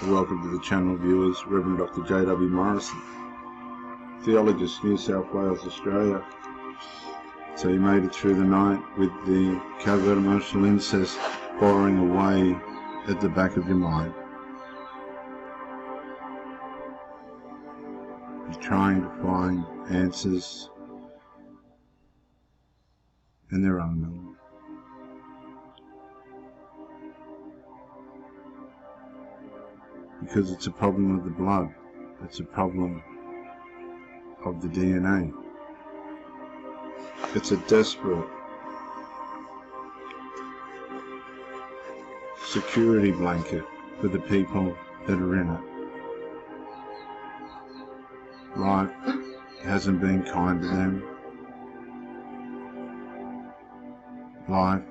Welcome to the channel, viewers. Rev Dr. J.W. Morrison, theologist, New South Wales, Australia. So you made it through the night with the covert emotional incest boring away at the back of your mind. You're trying to find answers, and there are none. Because it's a problem of the blood, it's a problem of the DNA. It's a desperate security blanket for the people that are in it. Life hasn't been kind to them. Life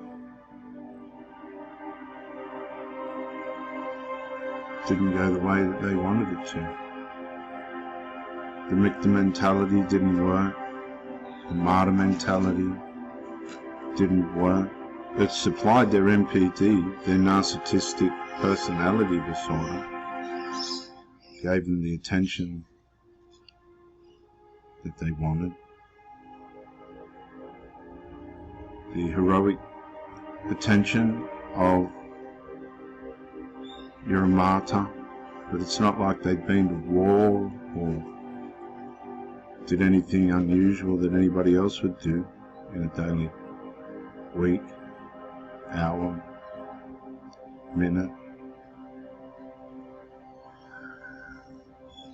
didn't go the way that they wanted it to. The victim mentality didn't work. The martyr mentality didn't work. It supplied their NPD, their narcissistic personality disorder, gave them the attention that they wanted. The heroic attention of you're a martyr, but it's not like they'd been to war or did anything unusual that anybody else would do in a daily, week, hour, minute.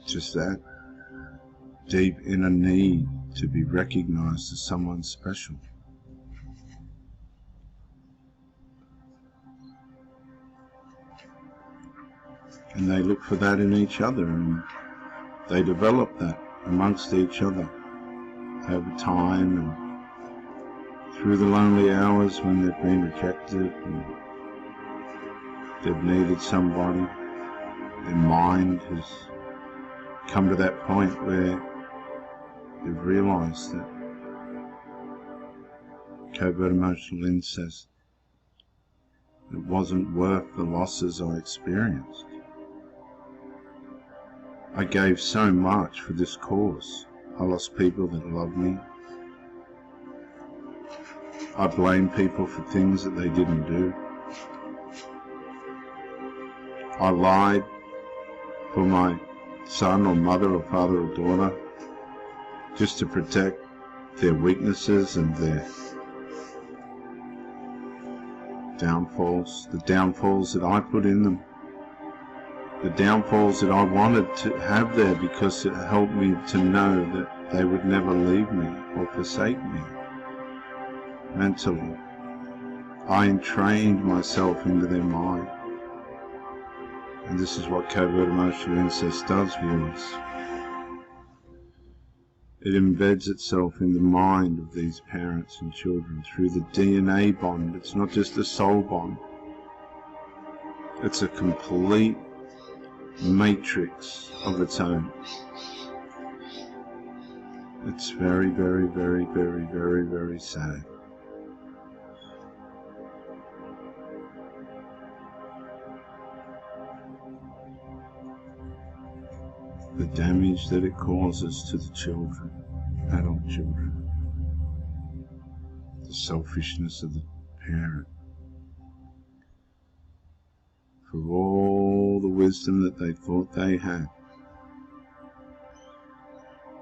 Just that deep inner need to be recognized as someone special. And they look for that in each other, and they develop that amongst each other over time and through the lonely hours when they've been rejected and they've needed somebody. Their mind has come to that point where they've realized that covert emotional incest, it wasn't worth the losses I experienced. I gave so much for this cause. I lost people that loved me. I blamed people for things that they didn't do. I lied for my son or mother or father or daughter just to protect their weaknesses and their downfalls, the downfalls that I put in them. The downfalls that I wanted to have there because it helped me to know that they would never leave me or forsake me. Mentally, I entrained myself into their mind. And this is what covert emotional incest does, viewers. It embeds itself in the mind of these parents and children through the DNA bond. It's not just a soul bond. It's a complete matrix of its own. It's very, very, very, very, very, very sad. The damage that it causes to the children, adult children, the selfishness of the parent, for all the wisdom that they thought they had,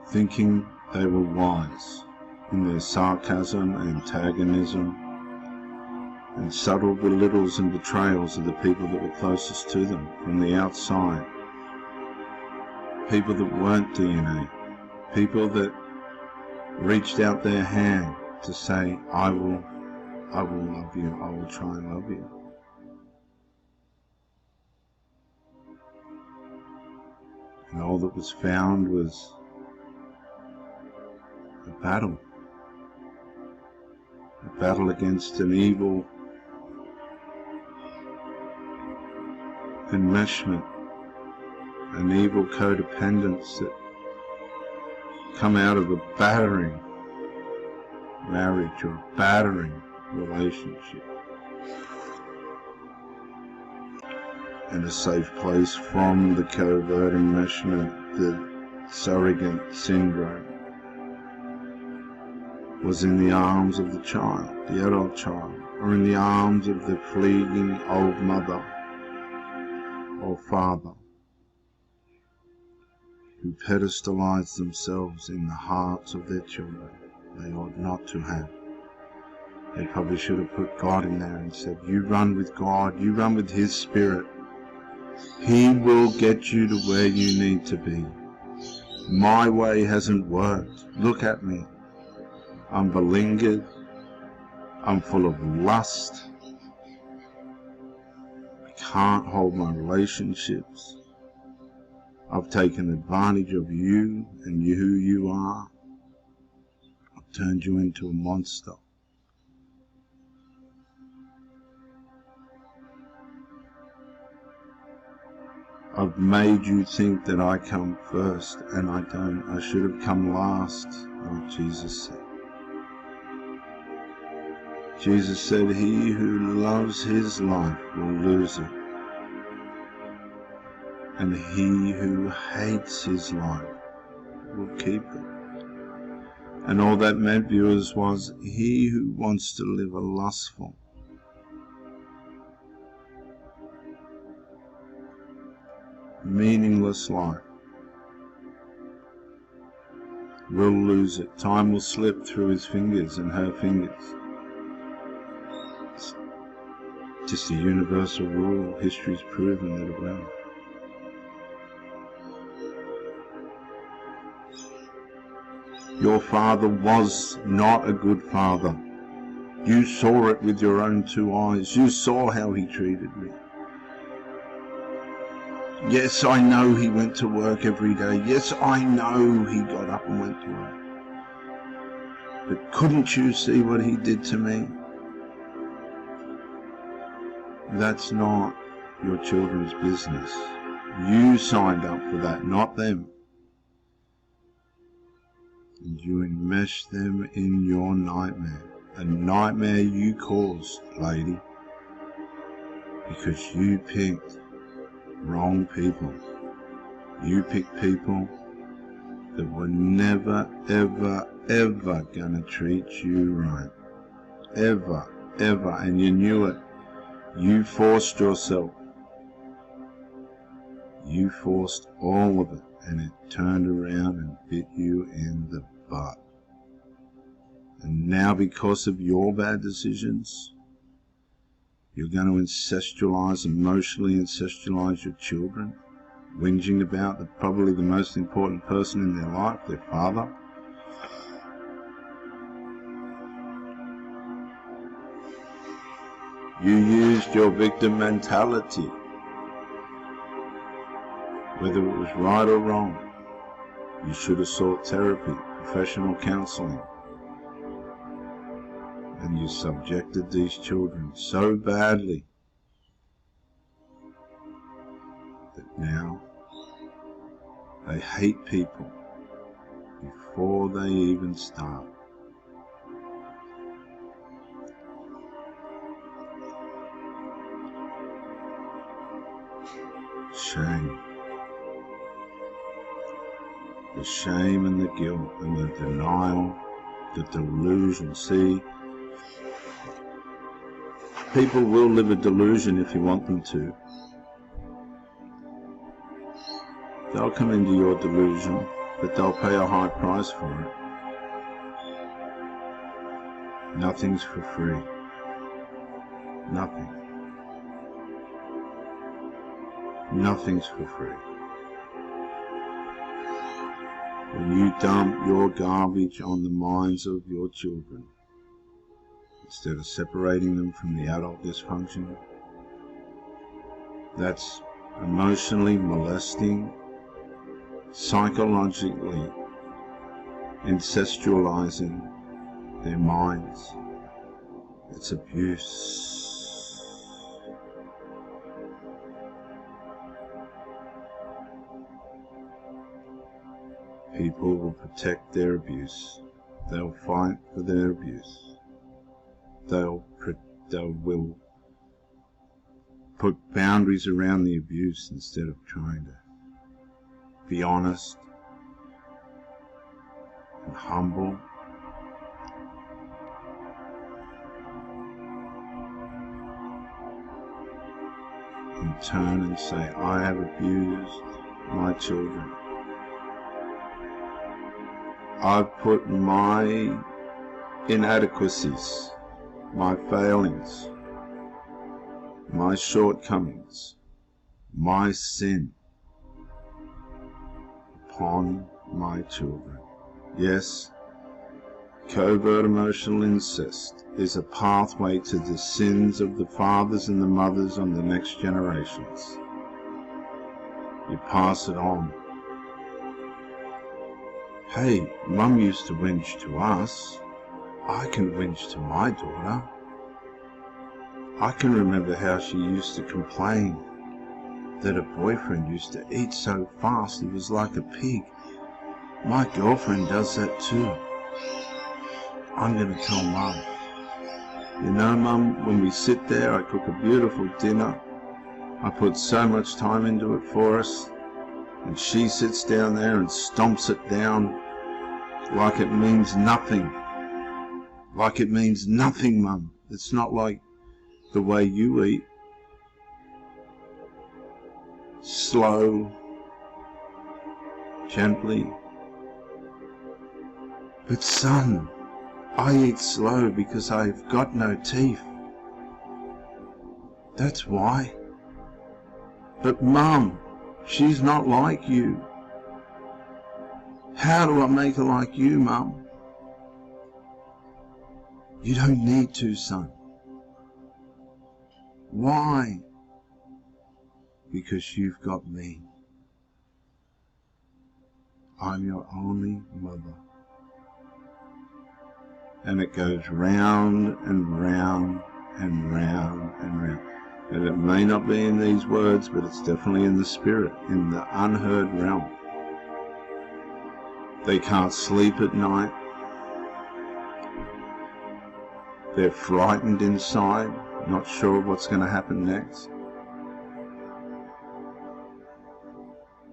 thinking they were wise in their sarcasm, antagonism, and subtle belittles and betrayals of the people that were closest to them from the outside, people that weren't DNA, people that reached out their hand to say, I will love you, I will try and love you. And all that was found was a battle against an evil enmeshment, an evil codependence that come out of a battering marriage or a battering relationship. and a safe place from the covert enmeshment, the surrogate syndrome, was in the arms of the child, the adult child, or in the arms of the fleeing old mother or father, who pedestalize themselves in the hearts of their children. They ought not to have. They probably should have put God in there and said, you run with God, you run with His Spirit. He will get you to where you need to be. My way hasn't worked. Look at me. I'm beleaguered. I'm full of lust. I can't hold my relationships. I've taken advantage of you and who you are. I've turned you into a monster. I've made you think that I come first, and I don't. I should have come last, like Jesus said. Jesus said, he who loves his life will lose it, and he who hates his life will keep it. And all that meant, viewers, was he who wants to live a lustful, meaningless life will lose it. Time will slip through his fingers and her fingers. It's just a universal rule. History's proven that it will. Your father was not a good father. You saw it with your own two eyes. You saw how he treated me. Yes, I know he went to work every day. Yes, I know he got up and went to work. But couldn't you see what he did to me? That's not your children's business. You signed up for that, not them. And you enmesh them in your nightmare. A nightmare you caused, lady, because you picked wrong people. You picked people that were never, ever, ever gonna treat you right. Ever, ever. And you knew it. You forced yourself. You forced all of it, and it turned around and bit you in the butt. And now, because of your bad decisions, you're going to incestualize, emotionally incestualize your children, whinging about probably the most important person in their life, their father. You used your victim mentality, whether it was right or wrong. You should have sought therapy, professional counseling. And you subjected these children so badly that now they hate people before they even start. Shame. The shame and the guilt and the denial, the delusion. See, people will live a delusion if you want them to. They'll come into your delusion, but they'll pay a high price for it. Nothing's for free. Nothing. Nothing's for free. When you dump your garbage on the minds of your children, instead of separating them from the adult dysfunction, that's emotionally molesting, psychologically incestualizing their minds. It's abuse. People will protect their abuse. They'll fight for their abuse. They will put boundaries around the abuse instead of trying to be honest and humble. And turn and say, I have abused my children. I've put my inadequacies, my failings, my shortcomings, my sin upon my children. Yes, covert emotional incest is a pathway to the sins of the fathers and the mothers on the next generations. You pass it on. Hey, Mum used to whinge to us. I can whinge to my daughter. I can remember how she used to complain that her boyfriend used to eat so fast he was like a pig. My girlfriend does that too. I'm going to tell Mum. You know, Mum, when we sit there, I cook a beautiful dinner. I put so much time into it for us. And she sits down there and stomps it down like it means nothing. Like it means nothing, Mum. It's not like the way you eat. Slow, gently. But son, I eat slow because I've got no teeth. That's why. But Mum, she's not like you. How do I make her like you, Mum? You don't need to, son. Why? Because you've got me. I'm your only mother. And it goes round and round and round and round. And it may not be in these words, but it's definitely in the spirit, in the unheard realm. They can't sleep at night. They're frightened inside, not sure what's going to happen next.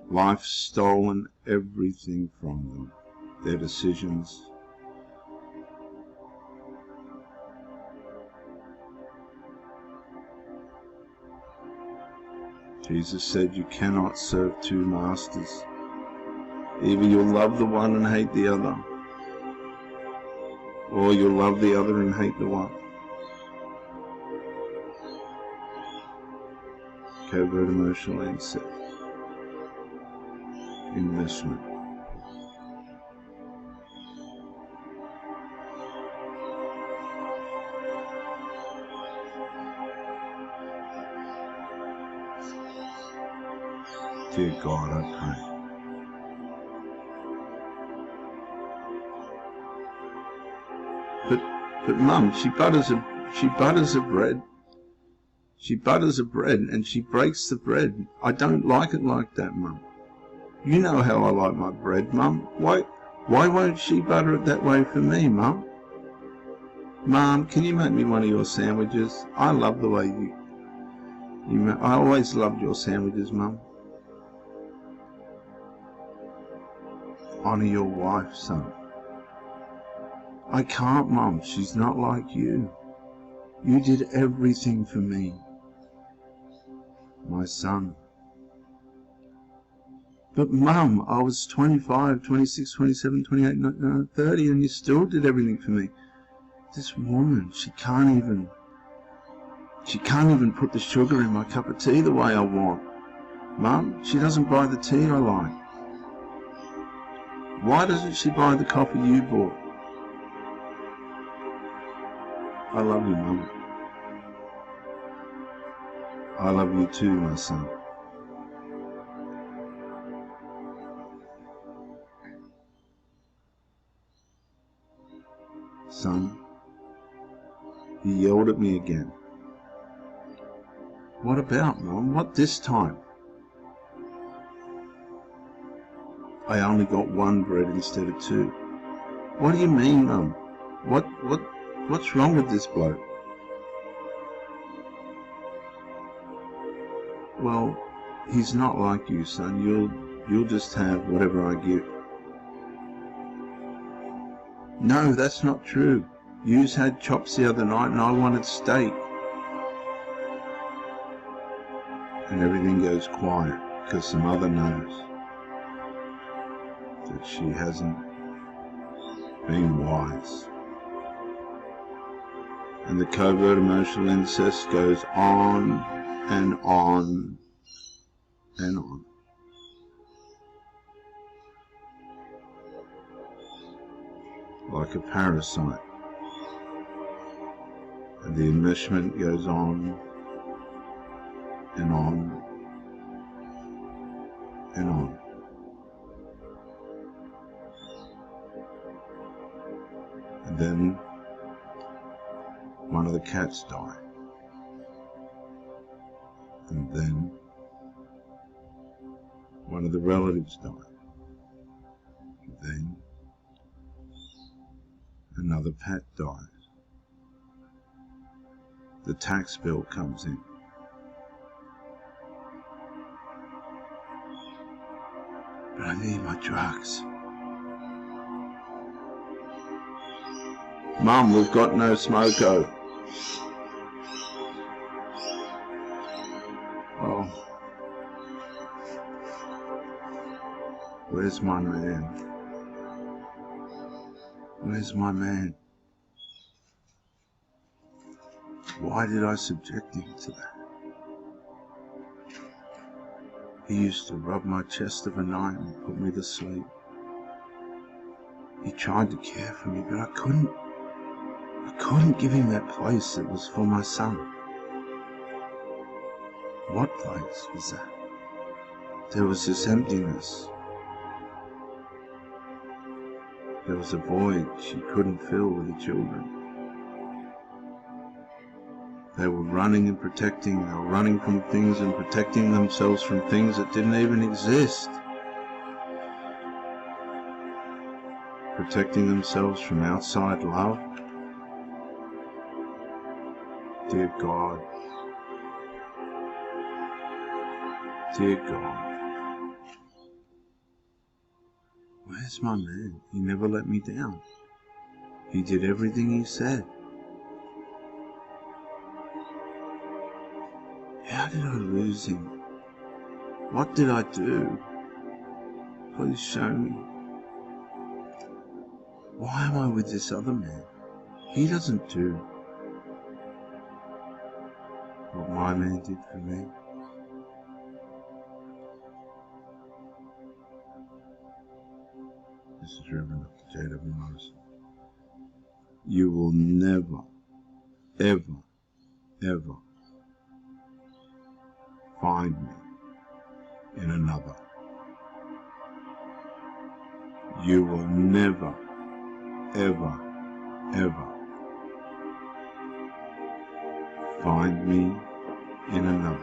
Life's stolen everything from them, their decisions. Jesus said you cannot serve two masters. Either you'll love the one and hate the other, or you'll love the other and hate the one. Covert emotional incest. Investment. Dear God, I pray. But Mum, she butters a bread. She butters a bread and she breaks the bread. I don't like it like that, Mum. You know how I like my bread, Mum. Why won't she butter it that way for me, Mum? Mum, can you make me one of your sandwiches? I love the way I always loved your sandwiches, Mum. Honor your wife, son. I can't, Mum. She's not like you. You did everything for me, my son. But Mum, I was 25, 26, 27, 28, 30, and you still did everything for me. This woman, she can't even put the sugar in my cup of tea the way I want. Mum, she doesn't buy the tea I like. Why doesn't she buy the coffee you bought? I love you, Mum. I love you too, my son. Son, he yelled at me again. What about, Mum? What this time? I only got one bread instead of two. What do you mean, Mum? What's wrong with this bloke? well, he's not like you, son. You'll just have whatever I give. No, that's not true. Yous had chops the other night and I wanted steak. And everything goes quiet because the mother knows that she hasn't been wise. And the covert emotional incest goes on and on and on. Like a parasite. And the enmeshment goes on and on and on. And then one of the cats die. And then one of the relatives die. And then another pet dies. The tax bill comes in. But I need my drugs. Mum, we've got no smoko. Oh. Where's my man? Where's my man? Why did I subject him to that? He used to rub my chest of a night and put me to sleep. He tried to care for me, but I couldn't give him that place that was for my son. What place was that? There was this emptiness. There was a void she couldn't fill with the children. They were running and protecting. They were running from things and protecting themselves from things that didn't even exist. Protecting themselves from outside love. Dear God. Dear God. Where's my man? He never let me down. He did everything he said. How did I lose him? What did I do? Please show me. Why am I with this other man? He doesn't do what my man did for me. This is Rev Dr. J.W. Morrison. You will never, ever, ever find me in another. You will never, ever, ever find me in another.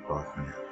Bye for now.